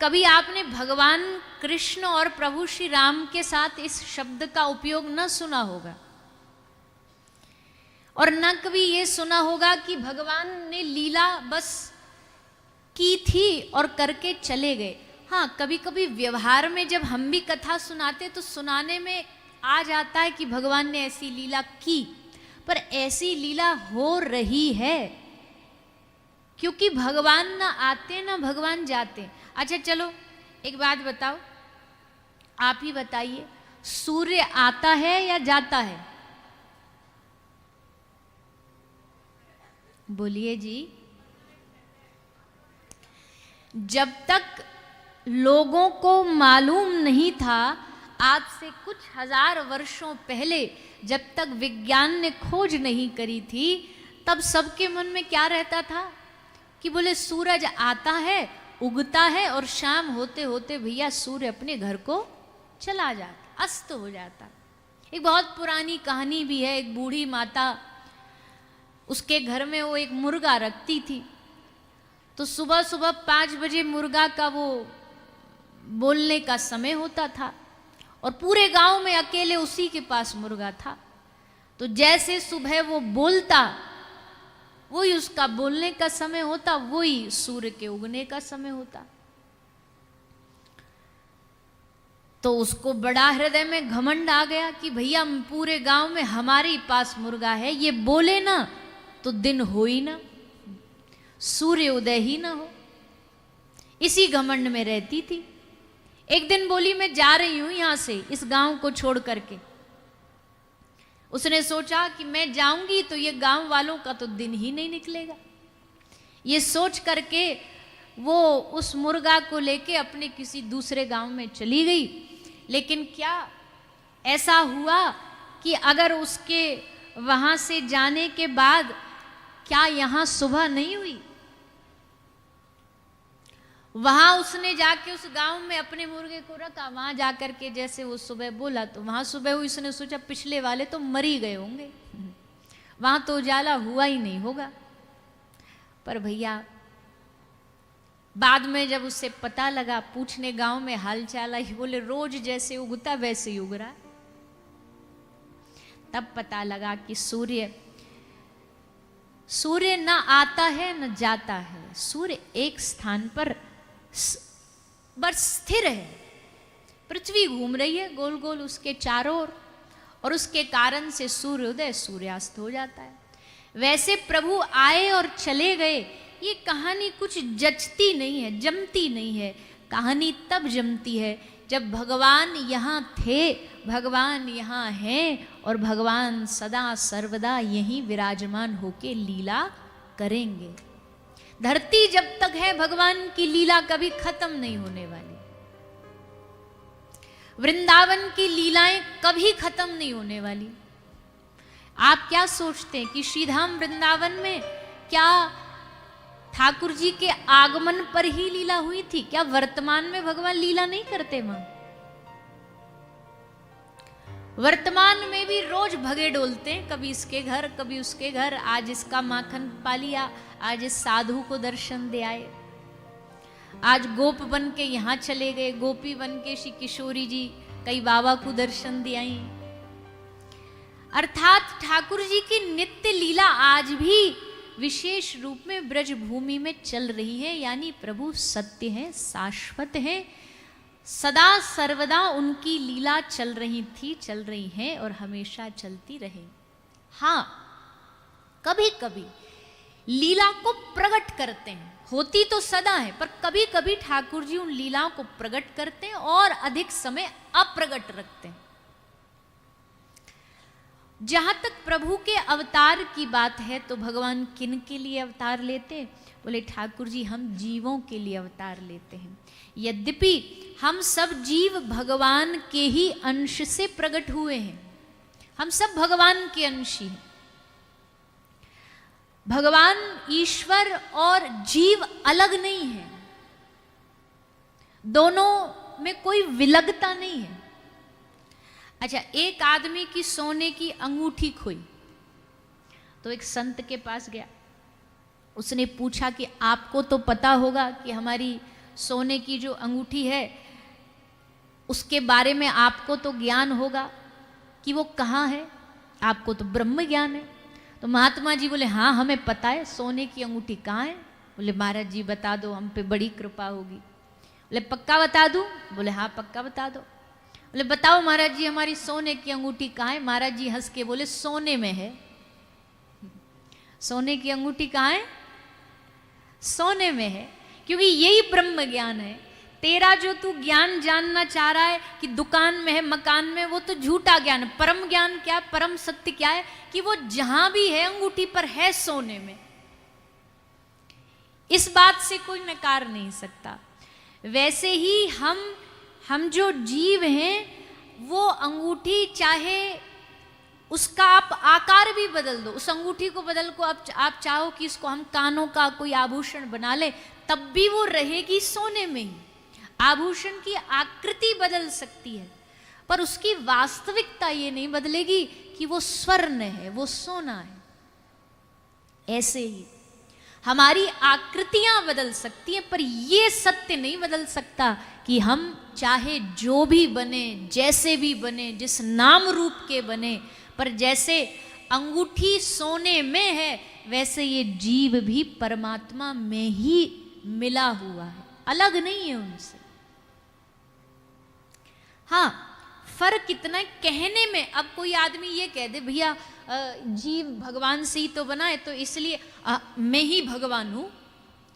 कभी आपने भगवान कृष्ण और प्रभु श्री राम के साथ इस शब्द का उपयोग न सुना होगा और न कभी ये सुना होगा कि भगवान ने लीला बस की थी और करके चले गए। हाँ, कभी कभी व्यवहार में जब हम भी कथा सुनाते तो सुनाने में आ जाता है कि भगवान ने ऐसी लीला की, पर ऐसी लीला हो रही है क्योंकि भगवान ना आते ना भगवान जाते। अच्छा चलो एक बात बताओ, आप ही बताइए, सूर्य आता है या जाता है? बोलिए जी। जब तक लोगों को मालूम नहीं था, आज से कुछ हजार वर्षों पहले जब तक विज्ञान ने खोज नहीं करी थी, तब सबके मन में क्या रहता था कि बोले सूरज आता है, उगता है और शाम होते होते भैया सूर्य अपने घर को चला जाता, अस्त हो जाता। एक बहुत पुरानी कहानी भी है, एक बूढ़ी माता, उसके घर में वो एक मुर्गा रखती थी। तो सुबह सुबह 5 बजे मुर्गा का वो बोलने का समय होता था और पूरे गांव में अकेले उसी के पास मुर्गा था। तो जैसे सुबह वो बोलता, वही उसका बोलने का समय होता, वही सूर्य के उगने का समय होता। तो उसको बड़ा हृदय में घमंड आ गया कि भैया पूरे गांव में हमारे पास मुर्गा है, ये बोले ना तो दिन हो ही ना, सूर्य उदय ही ना हो। इसी घमंड में रहती थी। एक दिन बोली मैं जा रही हूं यहां से, इस गांव को छोड़ करके। उसने सोचा कि मैं जाऊंगी तो ये गांव वालों का तो दिन ही नहीं निकलेगा। ये सोच करके वो उस मुर्गा को लेके अपने किसी दूसरे गांव में चली गई। लेकिन क्या ऐसा हुआ कि अगर उसके वहां से जाने के बाद क्या यहां सुबह नहीं हुई? वहां उसने जाके उस गांव में अपने मुर्गे को रखा, वहां जाकर के जैसे वो सुबह बोला तो वहां सुबह हुई। उसने सोचा पिछले वाले तो मर ही गए होंगे, वहां तो उजाला हुआ ही नहीं होगा। पर भैया बाद में जब उससे पता लगा, पूछने गांव में हालचाल आई, बोले रोज जैसे उगता वैसे ही उग रहा। तब पता लगा कि सूर्य न आता है न जाता है, सूर्य एक स्थान पर बस स्थिर है। पृथ्वी घूम रही है गोल गोल उसके चारों ओर, और उसके कारण से सूर्योदय सूर्यास्त हो जाता है। वैसे प्रभु आए और चले गए, ये कहानी कुछ जचती नहीं है, जमती नहीं है। कहानी तब जमती है जब भगवान यहाँ थे, भगवान यहाँ हैं और भगवान सदा सर्वदा यहीं विराजमान होके लीला करेंगे। धरती जब तक है भगवान की लीला कभी खत्म नहीं होने वाली। वृंदावन की लीलाएं कभी खत्म नहीं होने वाली। आप क्या सोचते हैं कि श्रीधाम वृंदावन में क्या ठाकुर जी के आगमन पर ही लीला हुई थी? क्या वर्तमान में भगवान लीला नहीं करते? मां वर्तमान में भी रोज भगे डोलते हैं, कभी इसके घर कभी उसके घर। आज इसका माखन पा लिया, आज इस साधु को दर्शन दे आए, आज गोप बन के यहाँ चले गए, गोपी बन के श्री किशोरी जी कई बाबा को दर्शन दे आई। अर्थात ठाकुर जी की नित्य लीला आज भी विशेष रूप में ब्रज भूमि में चल रही है। यानी प्रभु सत्य हैं, शाश्वत हैं, सदा सर्वदा उनकी लीला चल रही थी, चल रही है और हमेशा चलती रहे। हाँ, कभी कभी लीला को प्रकट करते हैं, होती तो सदा है, पर कभी कभी ठाकुर जी उन लीलाओं को प्रकट करते हैं और अधिक समय अप्रगट रखते हैं। जहां तक प्रभु के अवतार की बात है तो भगवान किन के लिए अवतार लेते? बोले ठाकुर जी हम जीवों के लिए अवतार लेते हैं। यद्यपि हम सब जीव भगवान के ही अंश से प्रकट हुए हैं, हम सब भगवान के अंश ही हैं। भगवान ईश्वर और जीव अलग नहीं है, दोनों में कोई विलगता नहीं है। अच्छा, एक आदमी की सोने की अंगूठी खोई तो एक संत के पास गया। उसने पूछा कि आपको तो पता होगा कि हमारी सोने की जो अंगूठी है उसके बारे में आपको तो ज्ञान होगा कि वो कहाँ है, आपको तो ब्रह्म ज्ञान है। तो महात्मा जी बोले हाँ हमें पता है सोने की अंगूठी कहाँ है। बोले महाराज जी बता दो, हम पे बड़ी कृपा होगी। बोले पक्का बता दूं? बोले हाँ पक्का बता दो। बोले बताओ महाराज जी हमारी सोने की अंगूठी कहाँ है। महाराज जी हंस के बोले सोने में है। सोने की अंगूठी कहाँ है? सोने में है, क्योंकि यही ब्रह्म ज्ञान है। तेरा जो तू ज्ञान जानना चाह रहा है कि दुकान में है, मकान में, वो तो झूठा ज्ञान है। परम ज्ञान क्या, परम सत्य क्या है कि वो जहां भी है अंगूठी पर है, सोने में। इस बात से कोई नकार नहीं सकता। वैसे ही हम जो जीव हैं वो अंगूठी चाहे उसका आप आकार भी बदल दो, उस अंगूठी को बदल को आप चाहो कि इसको हम कानों का कोई आभूषण बना ले, तब भी वो रहेगी सोने में ही। आभूषण की आकृति बदल सकती है पर उसकी वास्तविकता ये नहीं बदलेगी कि वो स्वर्ण है, वो सोना है। ऐसे ही हमारी आकृतियां बदल सकती हैं पर ये सत्य नहीं बदल सकता कि हम चाहे जो भी बने, जैसे भी बने, जिस नाम रूप के बने, पर जैसे अंगूठी सोने में है वैसे ये जीव भी परमात्मा में ही मिला हुआ है, अलग नहीं है उनसे। हाँ फर्क इतना कहने में, अब कोई आदमी ये कह दे भैया जीव भगवान से ही तो बना है तो इसलिए मैं ही भगवान हूं,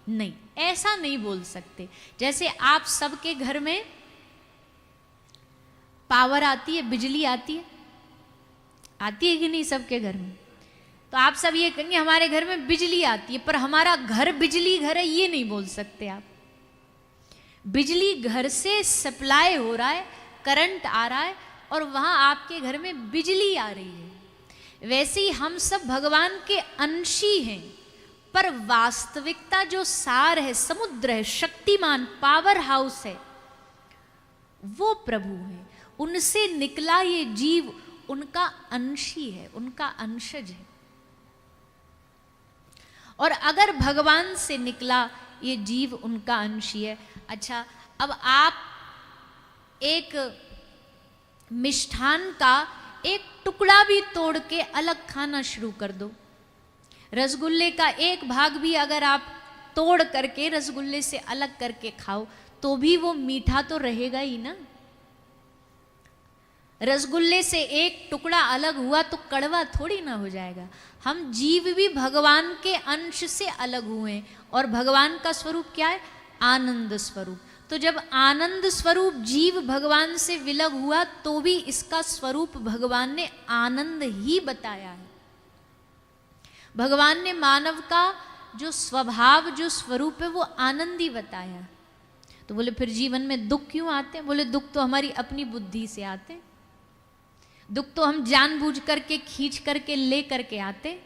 नहीं, ऐसा नहीं बोल सकते। जैसे आप सबके घर में पावर आती है, बिजली आती है कि नहीं सबके घर में? तो आप सब ये कहेंगे हमारे घर में बिजली आती है, पर हमारा घर बिजली घर है ये नहीं बोल सकते आप। बिजली घर से सप्लाई हो रहा है, करंट आ रहा है और वहां आपके घर में बिजली आ रही है। वैसे ही हम सब भगवान के अंशी हैं, पर वास्तविकता जो सार है, समुद्र है, शक्तिमान पावर हाउस है, वो प्रभु है। उनसे निकला ये जीव उनका अंशी है, उनका अंशज है। और अगर भगवान से निकला ये जीव उनका अंशी है। अच्छा, अब आप एक मिष्ठान का एक टुकड़ा भी तोड़ के अलग खाना शुरू कर दो, रसगुल्ले का एक भाग भी अगर आप तोड़ करके रसगुल्ले से अलग करके खाओ तो भी वो मीठा तो रहेगा ही ना। रसगुल्ले से एक टुकड़ा अलग हुआ तो कड़वा थोड़ी ना हो जाएगा। हम जीव भी भगवान के अंश से अलग हुए और भगवान का स्वरूप क्या है? आनंद स्वरूप। तो जब आनंद स्वरूप जीव भगवान से विलग हुआ तो भी इसका स्वरूप भगवान ने आनंद ही बताया है। भगवान ने मानव का जो स्वभाव, जो स्वरूप है वो आनंद ही बताया। तो बोले फिर जीवन में दुख क्यों आते हैं? बोले दुख तो हमारी अपनी बुद्धि से आते हैं, दुख तो हम जानबूझ करके खींच करके ले करके आते।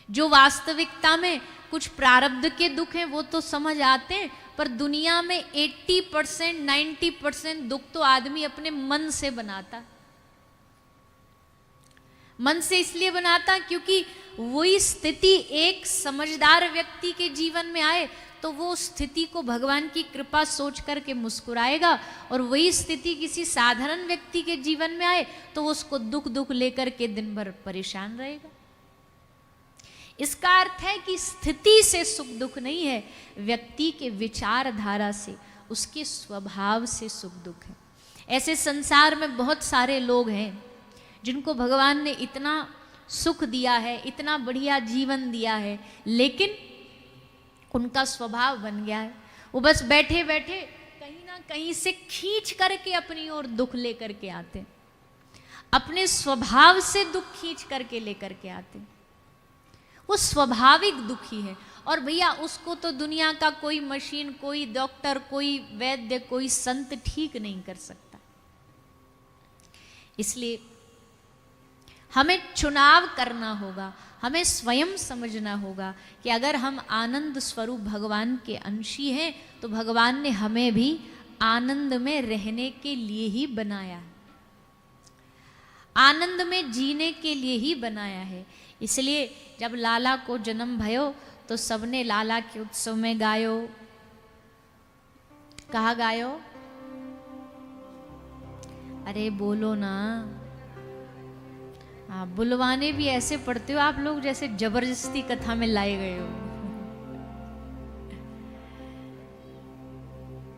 जो वास्तविकता में कुछ प्रारब्ध के दुख हैं वो तो समझ आते हैं, पर दुनिया में 80% 90% दुख तो आदमी अपने मन से बनाता। मन से इसलिए बनाता क्योंकि वही स्थिति एक समझदार व्यक्ति के जीवन में आए तो वो स्थिति को भगवान की कृपा सोच करके मुस्कुराएगा, और वही स्थिति किसी साधारण व्यक्ति के जीवन में आए तो उसको दुख दुख लेकर के दिन भर परेशान रहेगा। इसका अर्थ है कि स्थिति से सुख दुख नहीं है, व्यक्ति के विचारधारा से, उसके स्वभाव से सुख दुख है। ऐसे संसार में बहुत सारे लोग हैं जिनको भगवान ने इतना सुख दिया है, इतना बढ़िया जीवन दिया है, लेकिन उनका स्वभाव बन गया है वो बस बैठे बैठे कहीं ना कहीं से खींच करके अपनी ओर दुख लेकर के आते हैं, अपने स्वभाव से दुख खींच करके लेकर के आते हैं। वो स्वाभाविक दुखी है और भैया उसको तो दुनिया का कोई मशीन, कोई डॉक्टर, कोई वैद्य, कोई संत ठीक नहीं कर सकता। इसलिए हमें चुनाव करना होगा, हमें स्वयं समझना होगा कि अगर हम आनंद स्वरूप भगवान के अंशी हैं तो भगवान ने हमें भी आनंद में रहने के लिए ही बनाया है, आनंद में जीने के लिए ही बनाया है। इसलिए जब लाला को जन्म भयो तो सबने लाला के उत्सव में गायो, कहाँ गायो? अरे बोलो ना। हाँ, बुलवाने भी ऐसे पढ़ते हो आप लोग जैसे जबरदस्ती कथा में लाए गए हो।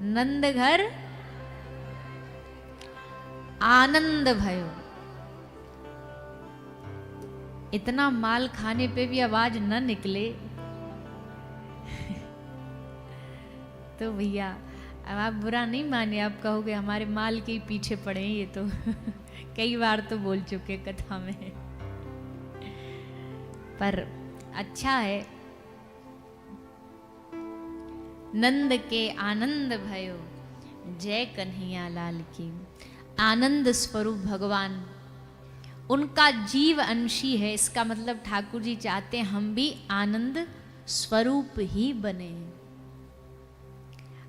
नंद घर आनंद भयो। इतना माल खाने पे भी आवाज न निकले तो भैया अब आप बुरा नहीं माने, आप कहोगे हमारे माल के ही पीछे पड़े हैं ये तो कई बार तो बोल चुके कथा में, पर अच्छा है। नंद के आनंद भयो, जय कन्हैया लाल की। आनंद स्वरूप भगवान, उनका जीव अंशी है। इसका मतलब ठाकुर जी चाहते हैं हम भी आनंद स्वरूप ही बने,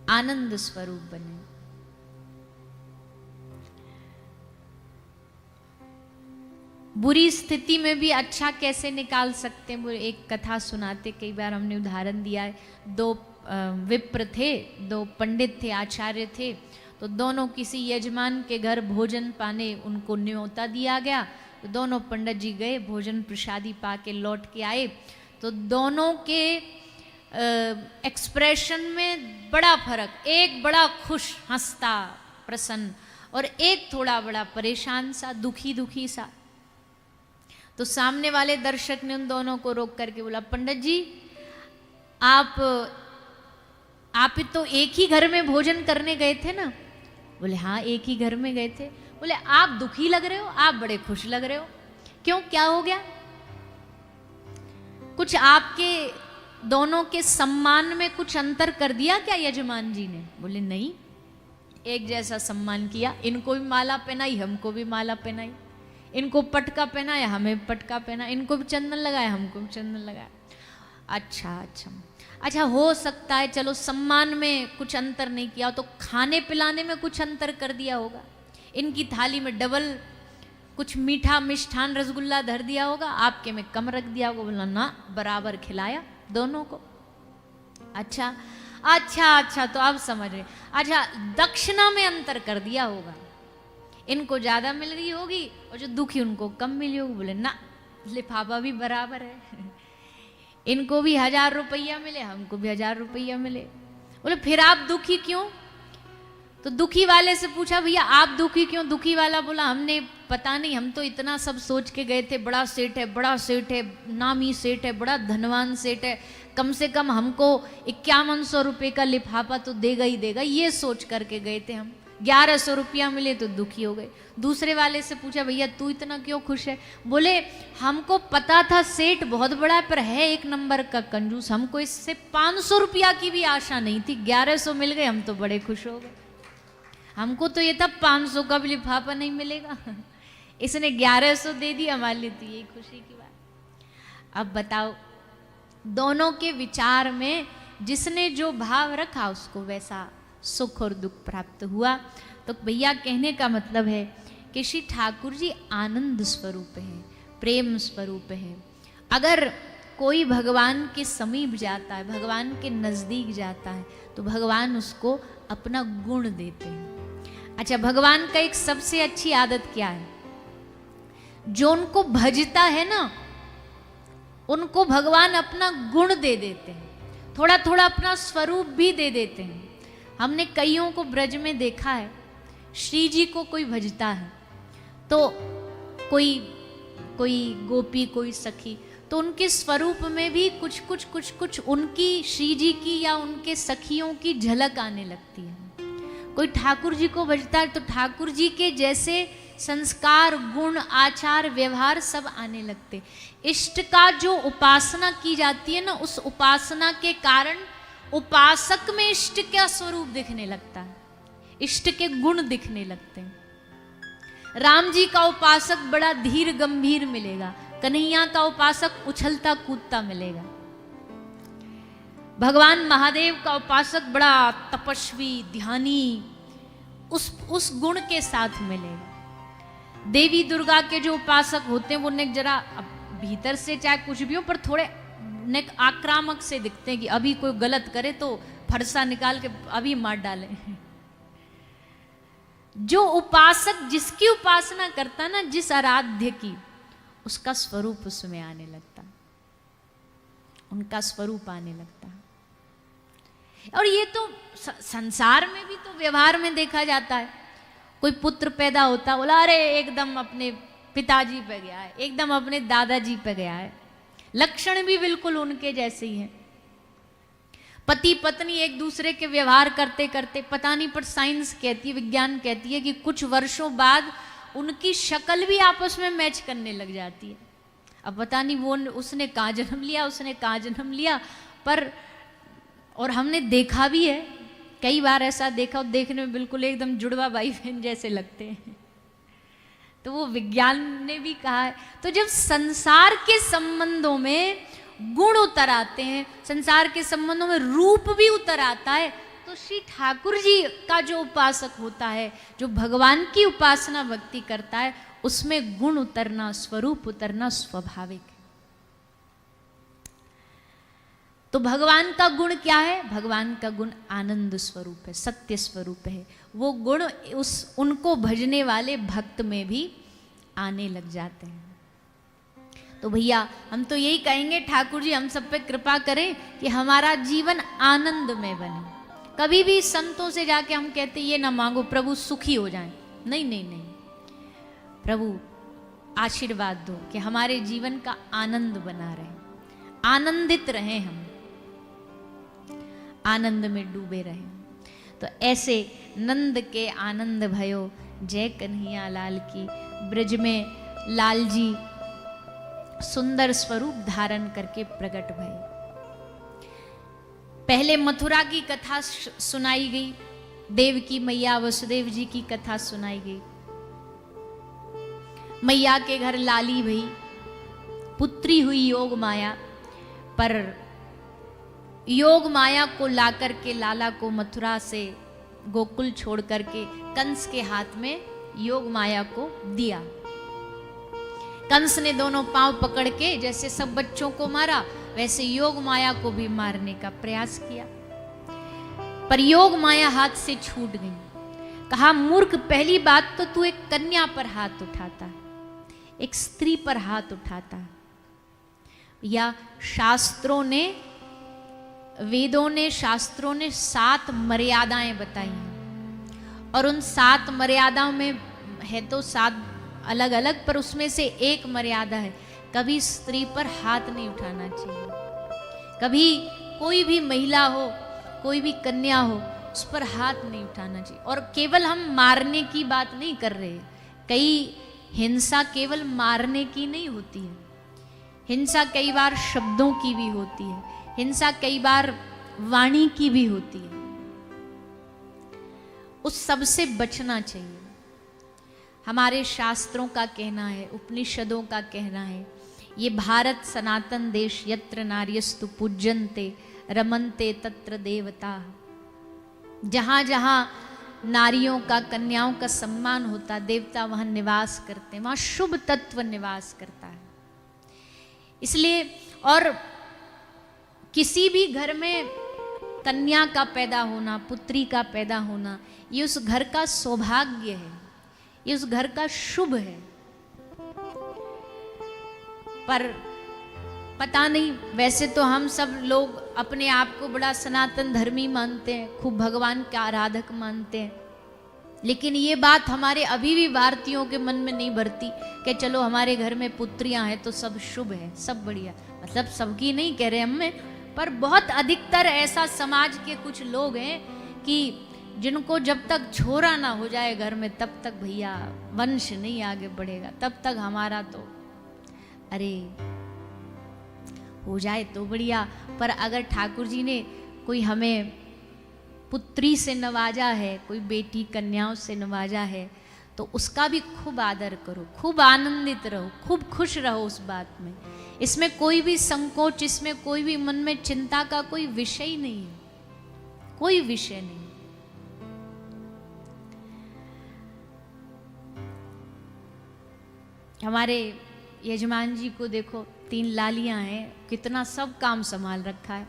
आनंद स्वरूप बने। बुरी स्थिति में भी अच्छा कैसे निकाल सकते हैं, वो एक कथा सुनाते, कई बार हमने उदाहरण दिया है। दो विप्र थे, दो पंडित थे, आचार्य थे, तो दोनों किसी यजमान के घर भोजन पाने उनको न्योता दिया गया। तो दोनों पंडित जी गए, भोजन प्रसादी पा के लौट के आए, तो दोनों के एक्सप्रेशन में बड़ा फर्क, एक बड़ा खुश हंसता प्रसन्न और एक थोड़ा बड़ा परेशान सा, दुखी दुखी सा। तो सामने वाले दर्शक ने उन दोनों को रोक करके बोला, पंडित जी आप तो एक ही घर में भोजन करने गए थे ना? बोले हाँ एक ही घर में गए थे। बोले आप दुखी लग रहे हो, आप बड़े खुश लग रहे हो, क्यों, क्या हो गया? कुछ आपके दोनों के सम्मान में कुछ अंतर कर दिया क्या यजमान जी ने? बोले नहीं, एक जैसा सम्मान किया। इनको भी माला पहनाई, हमको भी माला पहनाई, इनको पटका पहनाया, हमें पटका पहना, इनको भी चंदन लगाया, हमको भी चंदन लगाया। अच्छा अच्छा अच्छा, हो सकता है चलो सम्मान में कुछ अंतर नहीं किया तो खाने पिलाने में कुछ अंतर कर दिया होगा। इनकी थाली में डबल कुछ मीठा मिष्ठान रसगुल्ला धर दिया होगा, आपके में कम रख दिया होगा। बोला ना, बराबर खिलाया दोनों को। अच्छा अच्छा अच्छा, तो आप समझ रहे। अच्छा, दक्षिणा में अंतर कर दिया होगा, इनको ज्यादा मिल गई होगी और जो दुखी उनको कम मिली होगी। बोले ना, लिफाफा भी बराबर है, इनको भी 1000 रुपया मिले, हमको भी 1000 रुपया मिले। बोले फिर आप दुखी क्यों? तो दुखी वाले से पूछा, भैया आप दुखी क्यों? दुखी वाला बोला, हमने पता नहीं, हम तो इतना सब सोच के गए थे, बड़ा सेठ है, बड़ा सेठ है, नामी सेठ है, बड़ा धनवान सेठ है, कम से कम हमको 5100 रुपये का लिफाफा तो देगा ही देगा, ये सोच करके गए थे हम। 1100 रुपया मिले तो दुखी हो गए। दूसरे वाले से पूछा, भैया तू इतना क्यों खुश है? बोले हमको पता था सेठ बहुत बड़ा है पर है एक नंबर का कंजूस, हमको इससे 500 रुपया की भी आशा नहीं थी, 1100 मिल गए, हम तो बड़े खुश हो गए। हमको तो ये था 500 का भी लिफाफा नहीं मिलेगा, इसने 1100 दे दिया, हमारे लिए तो यही खुशी की बात। अब बताओ, दोनों के विचार में जिसने जो भाव रखा उसको वैसा सुख और दुख प्राप्त हुआ। तो भैया कहने का मतलब है कि श्री ठाकुर जी आनंद स्वरूप है, प्रेम स्वरूप है। अगर कोई भगवान के समीप जाता है, भगवान के नजदीक जाता है, तो भगवान उसको अपना गुण देते हैं। अच्छा, भगवान का एक सबसे अच्छी आदत क्या है? जो उनको भजता है ना, उनको भगवान अपना गुण दे देते हैं, थोड़ा थोड़ा अपना स्वरूप भी दे देते हैं। हमने कईयों को ब्रज में देखा है, श्री जी को कोई भजता है तो कोई गोपी, कोई सखी, तो उनके स्वरूप में भी कुछ उनकी श्री जी की या उनके सखियों की झलक आने लगती है। कोई ठाकुर जी को भजता है तो ठाकुर जी के जैसे संस्कार, गुण, आचार, व्यवहार सब आने लगते। इष्ट का जो उपासना की जाती है ना, उस उपासना के कारण उपासक में इष्ट का स्वरूप दिखने लगता है, इष्ट के गुण दिखने लगते हैं। राम जी का उपासक बड़ा धीर गंभीर मिलेगा, कन्हैया का उपासक उछलता कूदता मिलेगा, भगवान महादेव का उपासक बड़ा तपस्वी ध्यानी उस गुण के साथ मिलेगा। देवी दुर्गा के जो उपासक होते हैं वो ने जरा भीतर से चाहे कुछ भी हो पर थोड़े ने आक्रामक से दिखते हैं कि अभी कोई गलत करे तो फरसा निकाल के अभी मार डालें। जो उपासक जिसकी उपासना करता ना, जिस आराध्य की, उसका स्वरूप उसमें आने लगता, उनका स्वरूप आने लगता। और ये तो संसार में भी तो व्यवहार में देखा जाता है। कोई पुत्र पैदा होता, बोला अरे एकदम अपने पिताजी पे गया है, एकदम अपने दादाजी पे गया है, लक्षण भी बिल्कुल उनके जैसे ही हैं। पति पत्नी एक दूसरे के व्यवहार करते करते, पता नहीं पर साइंस कहती है, विज्ञान कहती है कि कुछ वर्षों बाद उनकी शक्ल भी आपस में मैच करने लग जाती है। अब पता नहीं वो उसने कहाँ जन्म लिया, उसने कहाँ जन्म लिया, पर और हमने देखा भी है, कई बार ऐसा देखा, और देखने में बिल्कुल एकदम जुड़वा भाई बहन जैसे लगते हैं। तो वो विज्ञान ने भी कहा है। तो जब संसार के संबंधों में गुण उतर आते हैं, संसार के संबंधों में रूप भी उतर आता है, तो श्री ठाकुर जी का जो उपासक होता है, जो भगवान की उपासना भक्ति करता है, उसमें गुण उतरना, स्वरूप उतरना स्वाभाविक है। तो भगवान का गुण क्या है? भगवान का गुण आनंद स्वरूप है, सत्य स्वरूप है। वो गुण उनको भजने वाले भक्त में भी आने लग जाते हैं। तो भैया हम तो यही कहेंगे, ठाकुर जी हम सब पे कृपा करें कि हमारा जीवन आनंद में बने। कभी भी संतों से जाके हम कहते ये ना मांगो प्रभु सुखी हो जाएं, नहीं नहीं नहीं, प्रभु आशीर्वाद दो कि हमारे जीवन का आनंद बना रहे, आनंदित रहें, हम आनंद में डूबे रहें। तो ऐसे नंद के आनंद भयो, जय कन्हैया लाल की। ब्रज में लाल जी सुंदर स्वरूप धारण करके प्रकट भये। पहले मथुरा की कथा सुनाई गई, देवकी मैया वसुदेव जी की कथा सुनाई गई। मैया के घर लाली भई, पुत्री हुई योग माया, पर योग माया को लाकर के लाला को मथुरा से गोकुल छोड़ करके कंस के हाथ में योग माया को दिया। कंस ने दोनों पांव पकड़ के जैसे सब बच्चों को मारा, वैसे योग माया को भी मारने का प्रयास किया, पर योग माया हाथ से छूट गई। कहा मूर्ख, पहली बात तो तू एक कन्या पर हाथ उठाता है, एक स्त्री पर हाथ उठाता है। या शास्त्रों ने, वेदों ने, शास्त्रों ने 7 मर्यादाएं बताई हैं, और उन 7 मर्यादाओं में है तो 7 अलग अलग, पर उसमें से एक मर्यादा है, कभी स्त्री पर हाथ नहीं उठाना चाहिए। कभी कोई भी महिला हो, कोई भी कन्या हो, उस पर हाथ नहीं उठाना चाहिए। और केवल हम मारने की बात नहीं कर रहे, कई हिंसा केवल मारने की नहीं होती है, हिंसा कई बार शब्दों की भी होती है, हिंसा कई बार वाणी की भी होती है। उस सब से बचना चाहिए। हमारे शास्त्रों का कहना है, उपनिषदों का कहना है, ये भारत सनातन देश यत्र नार्यस्तु पूज्यन्ते रमन्ते तत्र देवता। जहाँ जहाँ नारियों का, कन्याओं का सम्मान होता, देवता वहाँ निवास करते हैं, वहाँ शुभ तत्व निवास करता है। इसलिए, और किसी भी घर में कन्या का पैदा होना, पुत्री का पैदा होना, ये उस घर का सौभाग्य है, ये उस घर का शुभ है। पर पता नहीं, वैसे तो हम सब लोग अपने आप को बड़ा सनातन धर्मी मानते हैं, खूब भगवान के आराधक मानते हैं, लेकिन ये बात हमारे अभी भी भारतीयों के मन में नहीं भरती कि चलो हमारे घर में पुत्रियां हैं तो सब शुभ है, सब बढ़िया। मतलब सबकी नहीं कह रहे हम, पर बहुत अधिकतर ऐसा समाज के कुछ लोग हैं कि जिनको जब तक छोरा ना हो जाए घर में, तब तक भैया वंश नहीं आगे बढ़ेगा, तब तक हमारा तो अरे हो जाए तो बढ़िया। पर अगर ठाकुर जी ने कोई हमें पुत्री से नवाजा है, कोई बेटी कन्याओं से नवाजा है, तो उसका भी खूब आदर करो, खूब आनंदित रहो, खूब खुश रहो उस बात में। इसमें कोई भी संकोच, इसमें कोई भी मन में चिंता का कोई विषय नहीं है, कोई विषय नहीं। हमारे यजमान जी को देखो, 3 लालियां हैं, कितना सब काम संभाल रखा है।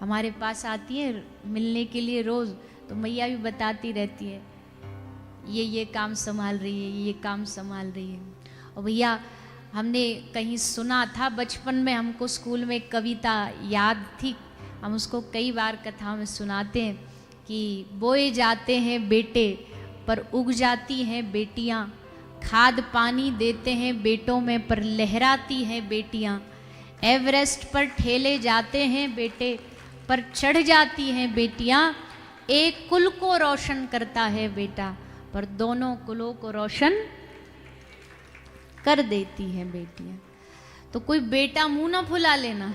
हमारे पास आती है मिलने के लिए रोज, तो मैया भी बताती रहती है ये काम संभाल रही है, ये काम संभाल रही है। और भैया हमने कहीं सुना था बचपन में, हमको स्कूल में एक कविता याद थी, हम उसको कई बार कथा में सुनाते हैं कि बोए जाते हैं बेटे पर उग जाती हैं बेटियां, खाद पानी देते हैं बेटों में पर लहराती हैं बेटियां, एवरेस्ट पर ठेले जाते हैं बेटे पर चढ़ जाती हैं बेटियां, एक कुल को रोशन करता है बेटा पर दोनों कुलों को रोशन कर देती हैं बेटियां। तो कोई बेटा मुंह ना फुला लेना,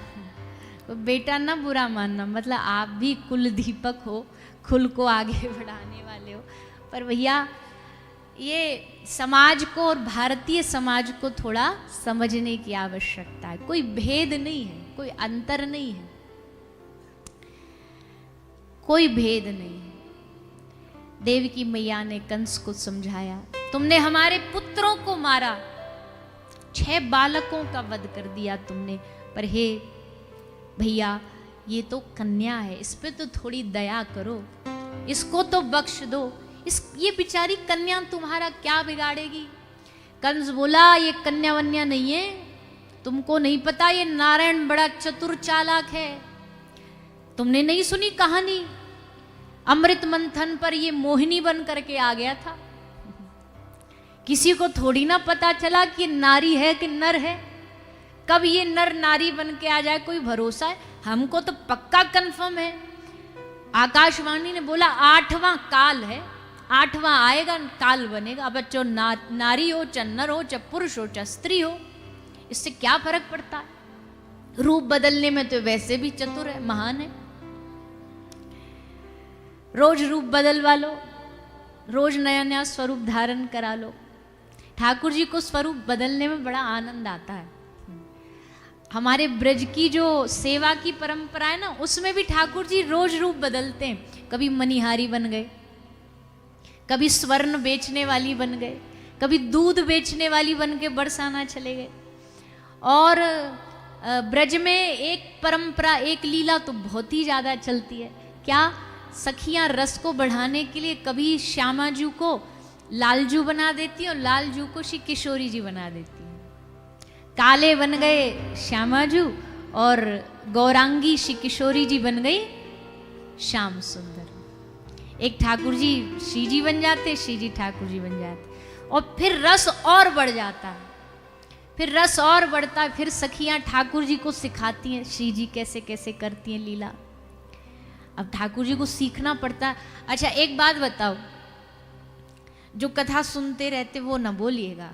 कोई बेटा ना बुरा मानना, मतलब आप भी कुल दीपक हो, कुल को आगे बढ़ाने वाले हो। पर भैया ये समाज को और भारतीय समाज को थोड़ा समझने की आवश्यकता है। कोई भेद नहीं है, कोई अंतर नहीं है, कोई भेद नहीं है। देवकी मैया ने कंस को समझाया, तुमने हमारे पुत्रों को मारा, 6 बालकों का वध कर दिया तुमने, पर हे भैया ये तो कन्या है, इस पे तो थोड़ी दया करो, इसको तो बख्श दो, ये बेचारी कन्या तुम्हारा क्या बिगाड़ेगी। कंस बोला ये कन्या वन्या नहीं है, तुमको नहीं पता ये नारायण बड़ा चतुर चालाक है। तुमने नहीं सुनी कहानी, अमृत मंथन पर ये मोहिनी बन करके आ गया था, किसी को थोड़ी ना पता चला कि नारी है कि नर है, कब ये नर नारी बन के आ जाए कोई भरोसा है। हमको तो पक्का कंफर्म है, आकाशवाणी ने बोला 8वां काल है, 8वां आएगा काल बनेगा। अब बच्चों नारी हो चाहे नर हो चाहे पुरुष हो चाहे स्त्री हो, इससे क्या फर्क पड़ता है। रूप बदलने में तो वैसे भी चतुर है, महान है। रोज रूप बदलवा लो, रोज नया नया स्वरूप धारण करा लो। ठाकुर जी को स्वरूप बदलने में बड़ा आनंद आता है। हमारे ब्रज की जो सेवा की परंपरा है ना, उसमें भी ठाकुर जी रोज रूप बदलते हैं। कभी मनिहारी बन गए, कभी स्वर्ण बेचने वाली बन गए, कभी दूध बेचने वाली बन के बरसाना चले गए। और ब्रज में एक परंपरा, एक लीला तो बहुत ही ज़्यादा चलती है। क्या? सखियां रस को बढ़ाने के लिए कभी श्यामा जू को लालजू बना देती है और लालजू को श्री किशोरी जी बना देती है। काले बन गए श्यामाजू और गौरांगी श्री किशोरी जी बन गई श्याम सुंदर। एक ठाकुर जी श्री जी बन जाते, श्री जी ठाकुर जी बन जाते, और फिर रस और बढ़ जाता है, फिर रस और बढ़ता है। फिर सखियां ठाकुर जी को सिखाती हैं श्री जी कैसे कैसे करती हैं लीला। अब ठाकुर जी को सीखना पड़ता है। अच्छा एक बात बताओ, जो कथा सुनते रहते वो न बोलिएगा,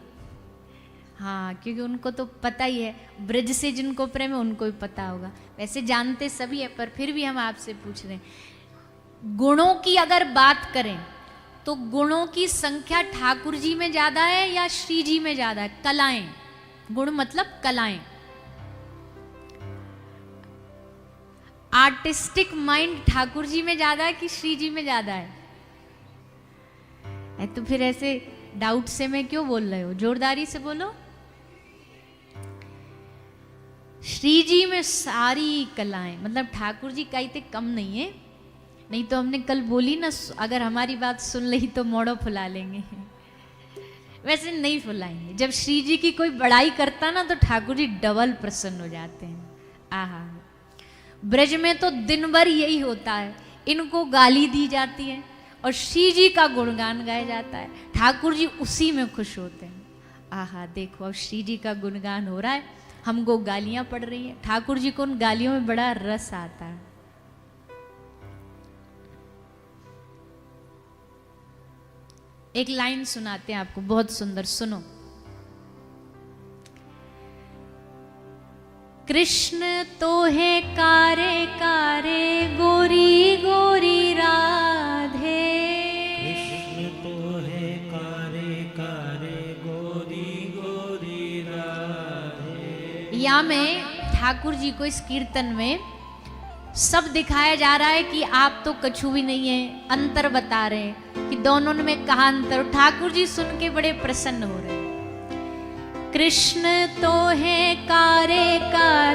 हाँ, क्योंकि उनको तो पता ही है, ब्रज से जिनको प्रेम है उनको भी पता होगा। वैसे जानते सभी है, पर फिर भी हम आपसे पूछ रहे हैं। गुणों की अगर बात करें तो गुणों की संख्या ठाकुर जी में ज्यादा है या श्री जी में ज्यादा है? कलाएं, गुण मतलब कलाएं। आर्टिस्टिक माइंड ठाकुर जी में ज्यादा है कि श्री जी में ज्यादा है? तो फिर ऐसे डाउट से मैं क्यों बोल रहे हो, जोरदारी से बोलो। श्री जी में सारी कलाएं, मतलब ठाकुर जी का इतने कम नहीं है। नहीं तो हमने कल बोली ना, अगर हमारी बात सुन ली तो मोड़ो फुला लेंगे, वैसे नहीं फुलाएंगे। जब श्री जी की कोई बड़ाई करता ना तो ठाकुर जी डबल प्रसन्न हो जाते हैं। आहा, ब्रज में तो दिन भर यही होता है, इनको गाली दी जाती है और श्री जी का गुणगान गाया जाता है, ठाकुर जी उसी में खुश होते हैं। आहा, देखो अब श्री जी का गुणगान हो रहा है, हमको गालियां पड़ रही हैं, ठाकुर जी को उन गालियों में बड़ा रस आता है। एक लाइन सुनाते हैं आपको, बहुत सुंदर, सुनो। कृष्ण तो है कारे कारे गोरी गोरी राधे, कृष्ण तो है कारे कारे गोरी गोरी राधे। या में ठाकुर जी को इस कीर्तन में सब दिखाया जा रहा है कि आप तो कछु भी नहीं है, अंतर बता रहे हैं कि दोनों में कहा अंतर। ठाकुर जी सुन के बड़े प्रसन्न हो रहे हैं। कृष्ण तो है कारे कारे